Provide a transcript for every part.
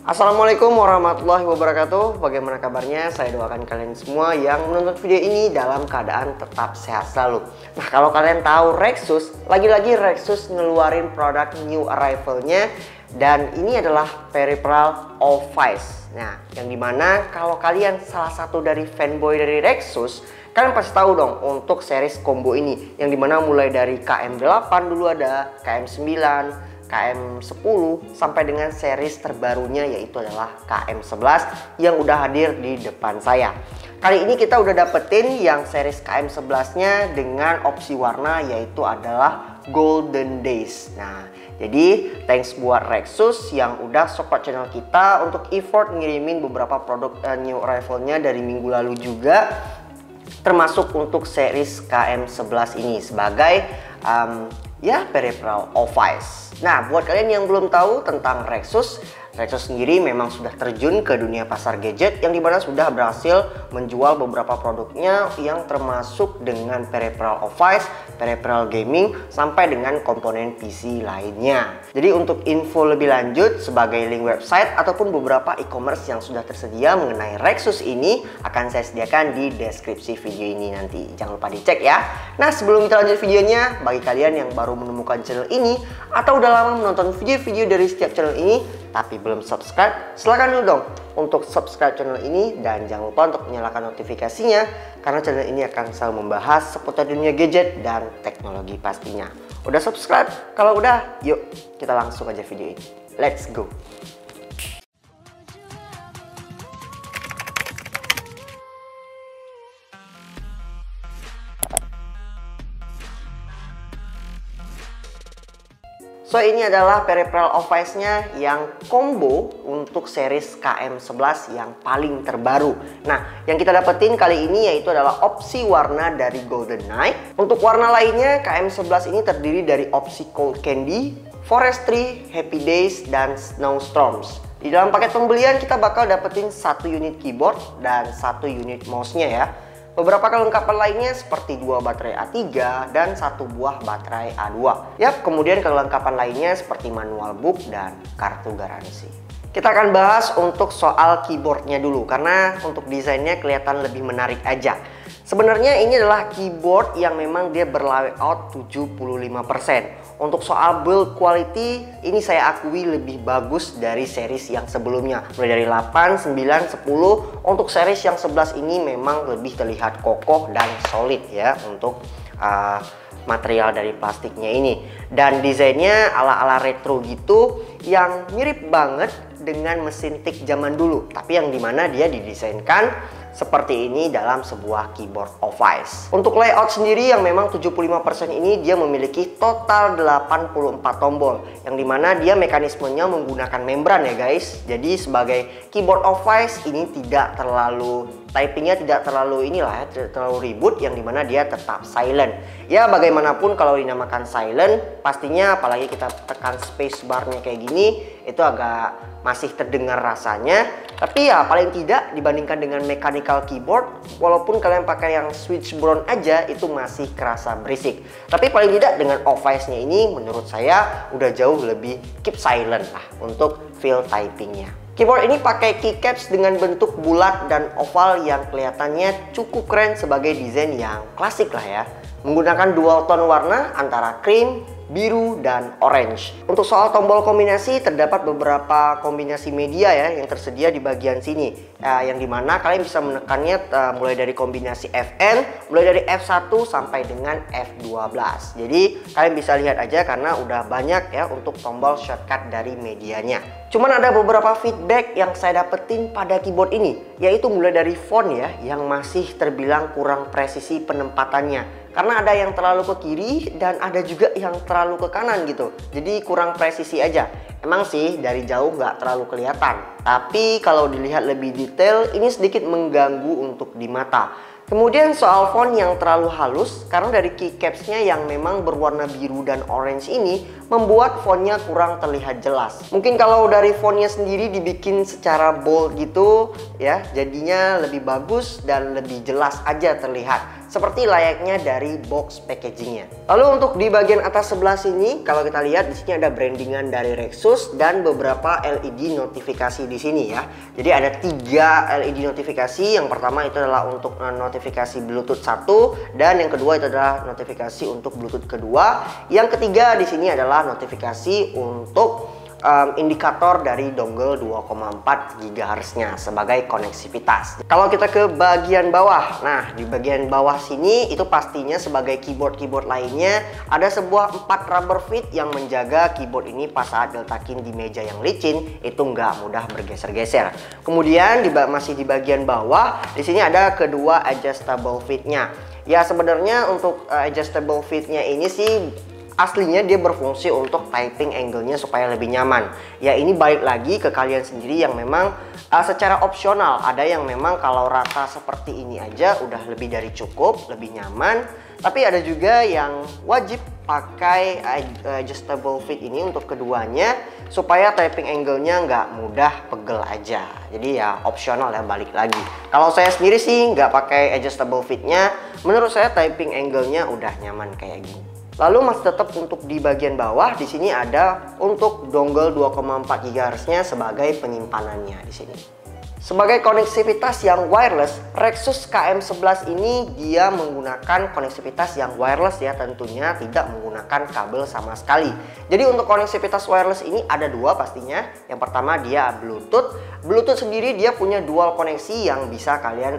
Assalamualaikum warahmatullahi wabarakatuh. Bagaimana kabarnya? Saya doakan kalian semua yang menonton video ini dalam keadaan tetap sehat selalu. Nah, kalau kalian tahu Rexus, lagi-lagi Rexus ngeluarin produk new arrival-nya, dan ini adalah peripheral Ovice. Nah, yang dimana kalau kalian salah satu dari fanboy dari Rexus, kalian pasti tahu dong untuk series combo ini, yang dimana mulai dari KM8 dulu ada, KM9, KM10 sampai dengan series terbarunya yaitu adalah KM11 yang udah hadir di depan saya. Kali ini kita udah dapetin yang series KM11 nya dengan opsi warna yaitu adalah Golden Days. Nah, jadi thanks buat Rexus yang udah support channel kita untuk effort ngirimin beberapa produk new arrival-nya dari minggu lalu juga, termasuk untuk series KM11 ini sebagai peripheral Ovice. Nah, buat kalian yang belum tahu tentang Rexus, Rexus sendiri memang sudah terjun ke dunia pasar gadget yang dimana sudah berhasil menjual beberapa produknya yang termasuk dengan peripheral Ovice, peripheral gaming, sampai dengan komponen PC lainnya. Jadi untuk info lebih lanjut sebagai link website ataupun beberapa e-commerce yang sudah tersedia mengenai Rexus ini akan saya sediakan di deskripsi video ini nanti. Jangan lupa dicek ya. Nah, sebelum kita lanjut videonya, bagi kalian yang baru menemukan channel ini atau udah lama menonton video-video dari setiap channel ini tapi belum subscribe, silahkan dulu dong untuk subscribe channel ini dan jangan lupa untuk menyalakan notifikasinya karena channel ini akan selalu membahas seputar dunia gadget dan teknologi pastinya. Udah subscribe? Kalau udah, yuk kita langsung aja video ini. Let's go! So, ini adalah peripheral Ovice-nya yang combo untuk series KM11 yang paling terbaru. Nah, yang kita dapetin kali ini yaitu adalah opsi warna dari Golden Night. Untuk warna lainnya, KM11 ini terdiri dari opsi Cold Candy, Forestry, Happy Days, dan Snowstorms. Di dalam paket pembelian kita bakal dapetin satu unit keyboard dan satu unit mouse-nya ya. Beberapa kelengkapan lainnya seperti 2 baterai A3 dan 1 buah baterai A2. Yap, kemudian kelengkapan lainnya seperti manual book dan kartu garansi. Kita akan bahas untuk soal keyboardnya dulu karena untuk desainnya kelihatan lebih menarik aja. Sebenarnya ini adalah keyboard yang memang dia berlayout 75%. Untuk soal build quality, ini saya akui lebih bagus dari series yang sebelumnya. Mulai dari 8, 9, 10. Untuk series yang 11 ini memang lebih terlihat kokoh dan solid ya untuk material dari plastiknya ini. Dan desainnya ala-ala retro gitu yang mirip banget dengan mesin tik zaman dulu. Tapi yang dimana dia didesainkan seperti ini dalam sebuah keyboard Ovice. Untuk layout sendiri yang memang 75% ini dia memiliki total 84 tombol. Yang dimana dia mekanismenya menggunakan membran ya guys. Jadi sebagai keyboard Ovice ini tidak terlalu typingnya tidak terlalu tidak terlalu ribut, yang dimana dia tetap silent. Ya bagaimanapun kalau dinamakan silent, pastinya apalagi kita tekan spacebarnya kayak gini, itu agak masih terdengar rasanya. Tapi ya paling tidak dibandingkan dengan mechanical keyboard, walaupun kalian pakai yang switch brown aja itu masih kerasa berisik. Tapi paling tidak dengan Ovice-nya ini menurut saya udah jauh lebih keep silent lah untuk feel typingnya. Keyboard ini pakai keycaps dengan bentuk bulat dan oval yang kelihatannya cukup keren sebagai desain yang klasik lah ya. Menggunakan dual tone warna antara cream, biru, dan orange. Untuk soal tombol kombinasi, terdapat beberapa kombinasi media ya yang tersedia di bagian sini. Yang dimana kalian bisa menekannya mulai dari kombinasi FN, mulai dari F1 sampai dengan F12. Jadi kalian bisa lihat aja karena udah banyak ya untuk tombol shortcut dari medianya. Cuman ada beberapa feedback yang saya dapetin pada keyboard ini, yaitu mulai dari font ya yang masih terbilang kurang presisi penempatannya. Karena ada yang terlalu ke kiri dan ada juga yang terlalu ke kanan gitu. Jadi kurang presisi aja. Emang sih dari jauh nggak terlalu kelihatan. Tapi kalau dilihat lebih detail ini sedikit mengganggu untuk di mata. Kemudian soal font yang terlalu halus, karena dari keycapsnya yang memang berwarna biru dan orange ini membuat fontnya kurang terlihat jelas. Mungkin kalau dari fontnya sendiri dibikin secara bold gitu ya, jadinya lebih bagus dan lebih jelas aja terlihat. seperti layaknya dari box packagingnya. Lalu untuk di bagian atas sebelah sini, kalau kita lihat di sini ada brandingan dari Rexus dan beberapa LED notifikasi di sini ya. Jadi ada 3 LED notifikasi. Yang pertama itu adalah untuk notifikasi Bluetooth 1 dan yang kedua itu adalah notifikasi untuk Bluetooth kedua. Yang ketiga di sini adalah notifikasi untuk indikator dari dongle 2,4 GHz-nya sebagai koneksivitas. Kalau kita ke bagian bawah, nah di bagian bawah sini itu pastinya sebagai keyboard lainnya ada sebuah 4 rubber feet yang menjaga keyboard ini pas saat diletakin di meja yang licin itu nggak mudah bergeser-geser. Kemudian masih di bagian bawah di sini ada kedua adjustable feet-nya. Ya sebenarnya untuk adjustable feet-nya ini sih aslinya dia berfungsi untuk typing angle-nya supaya lebih nyaman. Ya ini balik lagi ke kalian sendiri yang memang secara opsional. Ada yang memang kalau rata seperti ini aja udah lebih dari cukup, lebih nyaman. Tapi ada juga yang wajib pakai adjustable feet ini untuk keduanya supaya typing angle-nya nggak mudah pegel aja. Jadi ya opsional ya, balik lagi. Kalau saya sendiri sih nggak pakai adjustable feet-nya. Menurut saya typing angle-nya udah nyaman kayak gini. Lalu masih tetap untuk di bagian bawah di sini ada untuk dongle 2,4 GHz-nya sebagai penyimpanannya di sini. Sebagai koneksivitas yang wireless, Rexus KM11 ini dia menggunakan koneksivitas yang wireless ya, tentunya tidak menggunakan kabel sama sekali. Jadi untuk koneksivitas wireless ini ada 2 pastinya. Yang pertama dia Bluetooth. Bluetooth sendiri dia punya dual koneksi yang bisa kalian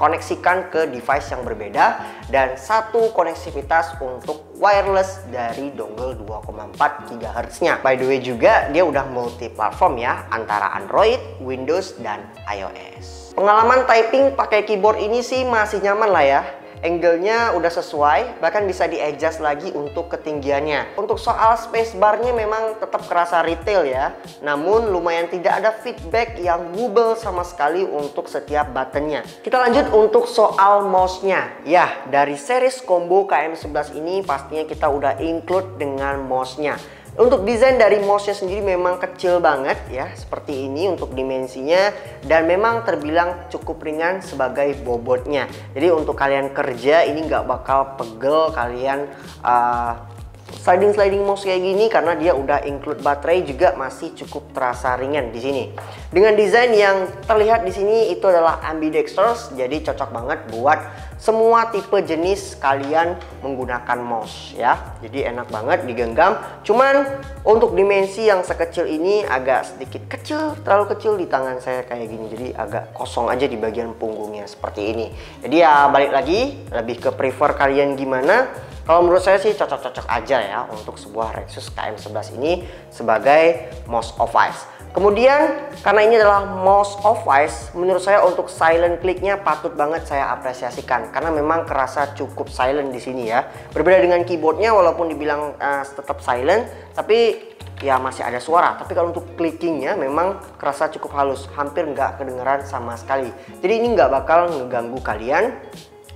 koneksikan ke device yang berbeda, dan satu koneksivitas untuk wireless dari dongle 2,4 GHz-nya. By the way juga dia udah multi platform ya, antara Android, Windows, dan iOS. Pengalaman typing pakai keyboard ini sih masih nyaman lah ya. Angle-nya udah sesuai, bahkan bisa di-adjust lagi untuk ketinggiannya. Untuk soal spacebar-nya memang tetap kerasa retail ya. Namun lumayan tidak ada feedback yang wobble sama sekali untuk setiap buttonnya. Kita lanjut untuk soal mouse-nya. Ya, dari series combo KM11 ini pastinya kita udah include dengan mouse-nya. Untuk desain dari mouse-nya sendiri memang kecil banget ya, seperti ini untuk dimensinya, dan memang terbilang cukup ringan sebagai bobotnya. Jadi untuk kalian kerja ini nggak bakal pegel kalian sliding mouse kayak gini, karena dia udah include baterai juga masih cukup terasa ringan di sini. Dengan desain yang terlihat di sini itu adalah ambidextrous, jadi cocok banget buat semua tipe jenis kalian menggunakan mouse ya. Jadi enak banget digenggam. Cuman untuk dimensi yang sekecil ini agak sedikit kecil, terlalu kecil di tangan saya kayak gini. Jadi agak kosong aja di bagian punggungnya seperti ini. Jadi ya balik lagi, lebih ke prefer kalian gimana. Kalau menurut saya sih cocok-cocok aja ya untuk sebuah Rexus KM11 ini sebagai mouse device. Kemudian karena ini adalah mouse device, menurut saya untuk silent click-nya patut banget saya apresiasikan karena memang kerasa cukup silent di sini ya. Berbeda dengan keyboardnya, walaupun dibilang tetap silent, tapi ya masih ada suara. Tapi kalau untuk clickingnya memang kerasa cukup halus, hampir nggak kedengeran sama sekali. Jadi ini nggak bakal ngeganggu kalian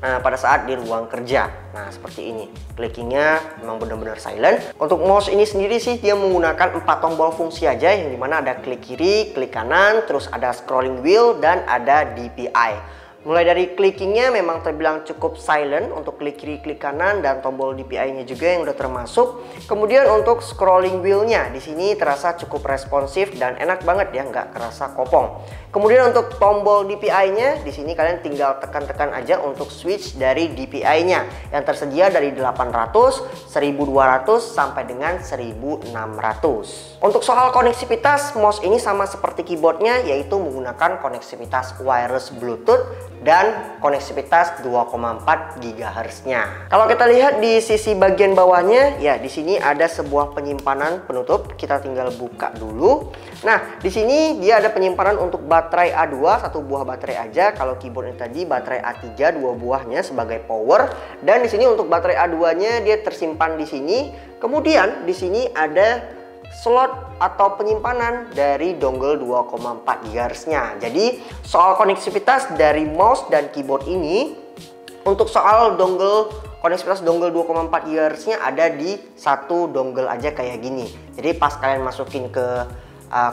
pada saat di ruang kerja. Nah seperti ini, clickingnya memang benar-benar silent. Untuk mouse ini sendiri sih dia menggunakan 4 tombol fungsi aja, yang dimana ada klik kiri, klik kanan, terus ada scrolling wheel, dan ada DPI. Mulai dari clickingnya memang terbilang cukup silent untuk klik kiri, klik kanan, dan tombol DPI-nya juga yang udah termasuk. Kemudian untuk scrolling wheel-nya di sini terasa cukup responsif dan enak banget ya, nggak kerasa kopong. Kemudian untuk tombol DPI-nya di sini kalian tinggal tekan-tekan aja untuk switch dari DPI-nya yang tersedia dari 800, 1200 sampai dengan 1600. Untuk soal koneksivitas, mouse ini sama seperti keyboardnya, yaitu menggunakan koneksivitas wireless Bluetooth dan koneksivitas 2,4 GHz-nya. Kalau kita lihat di sisi bagian bawahnya, ya di sini ada sebuah penyimpanan penutup. Kita tinggal buka dulu. Nah, di sini dia ada penyimpanan untuk baterai A2, 1 buah baterai aja. Kalau keyboard ini tadi baterai A3, 2 buahnya sebagai power. Dan di sini untuk baterai A2-nya dia tersimpan di sini. Kemudian di sini ada slot atau penyimpanan dari dongle 2,4 GHz-nya. Jadi soal koneksivitas dari mouse dan keyboard ini, untuk soal koneksivitas dongle 2,4 GHz-nya ada di satu dongle aja kayak gini. Jadi pas kalian masukin ke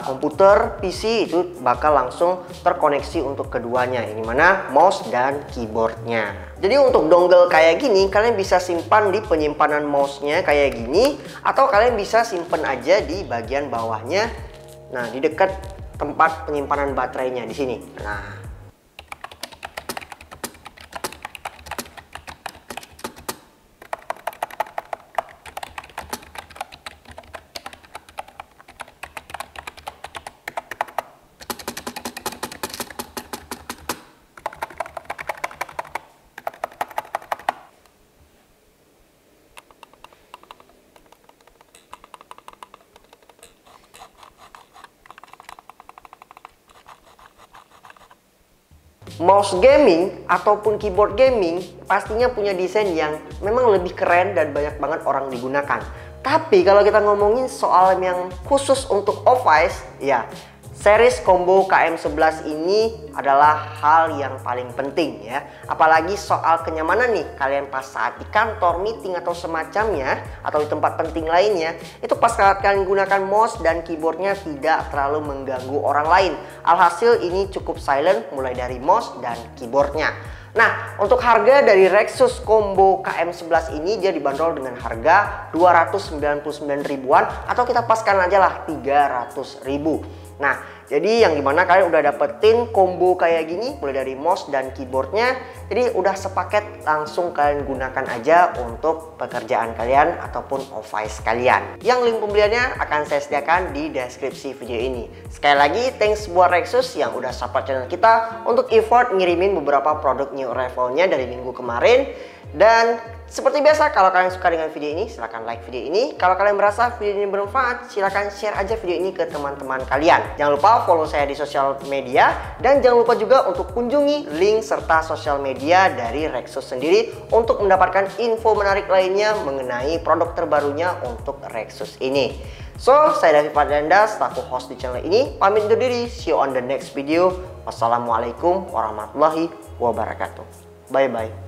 komputer, PC itu bakal langsung terkoneksi untuk keduanya, ini mana mouse dan keyboardnya. Jadi untuk dongle kayak gini kalian bisa simpan di penyimpanan mouse-nya kayak gini, atau kalian bisa simpan aja di bagian bawahnya. Nah, di dekat tempat penyimpanan baterainya di sini. Nah, mouse gaming ataupun keyboard gaming pastinya punya desain yang memang lebih keren dan banyak banget orang digunakan. Tapi kalau kita ngomongin soal yang khusus untuk Ovice, ya series combo KM11 ini adalah hal yang paling penting ya. Apalagi soal kenyamanan nih, kalian pas saat di kantor, meeting atau semacamnya, atau di tempat penting lainnya, itu pas kalian gunakan mouse dan keyboardnya tidak terlalu mengganggu orang lain. Alhasil ini cukup silent mulai dari mouse dan keyboardnya. Nah, untuk harga dari Rexus Combo KM11 ini dia dibanderol dengan harga 299 ribuan, atau kita paskan aja lah 300 ribu. Nah, jadi yang dimana kalian udah dapetin combo kayak gini mulai dari mouse dan keyboardnya. Jadi udah sepaket, langsung kalian gunakan aja untuk pekerjaan kalian ataupun Ovice kalian. Yang link pembeliannya akan saya sediakan di deskripsi video ini. Sekali lagi thanks buat Rexus yang udah support channel kita untuk effort ngirimin beberapa produk new arrivalnya dari minggu kemarin. Dan seperti biasa, kalau kalian suka dengan video ini, silahkan like video ini. Kalau kalian merasa video ini bermanfaat, silahkan share aja video ini ke teman-teman kalian. Jangan lupa follow saya di sosial media. Dan jangan lupa juga untuk kunjungi link serta sosial media dari Rexus sendiri untuk mendapatkan info menarik lainnya mengenai produk terbarunya untuk Rexus ini. So, saya David Fadlanda, selaku host di channel ini, pamit undur diri. See you on the next video. Wassalamualaikum warahmatullahi wabarakatuh. Bye-bye.